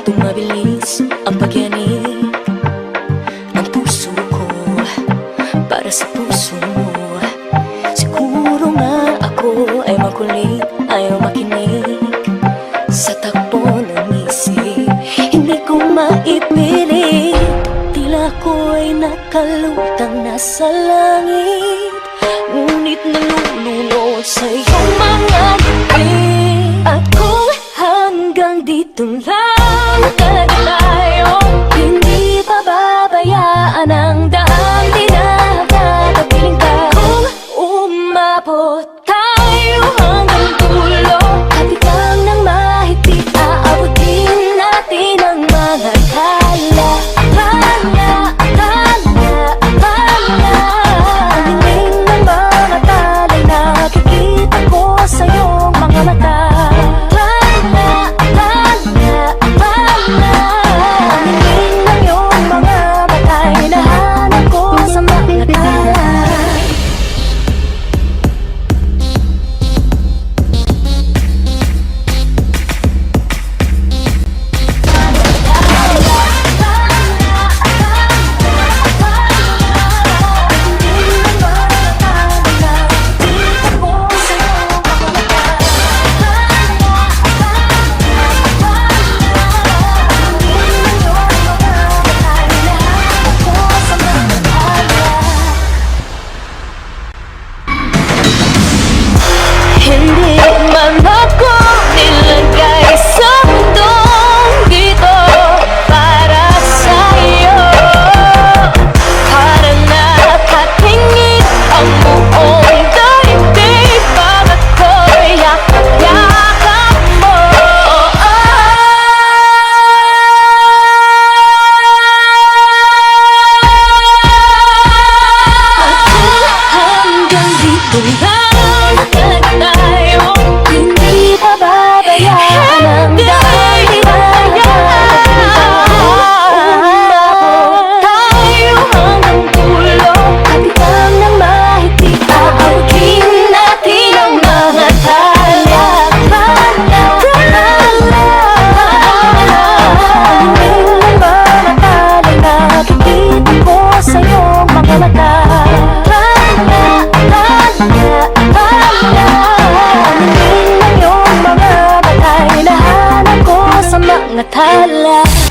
Tumabilis ang pagyanig ng puso ko para sa puso mo. Siguro nga ako ay makulit, ayaw makinig sa takbo ng isip. Hindi ko maipilit, tila ko'y nakalutang nasa langit, ngunit nalulunod sa iyong mga ngiti. At kung hanggang dito lang talaga tayo, hindi pababayaan ang daang tinatatapiling ka. Kung umabot tayo hanggang dulo, hatigang ng mahigpit, aabutin natin ang mga tala. Tala, tala, tala. Ang dingding ng mga tala'y nakikita ko sa iyong mga mata. Hindi man ako nilagay sa mundong dito para sa'yo, para nakatingin ang buong daigdig pag ako'y yakap-yakap mo. Hanggang dito lang Natala.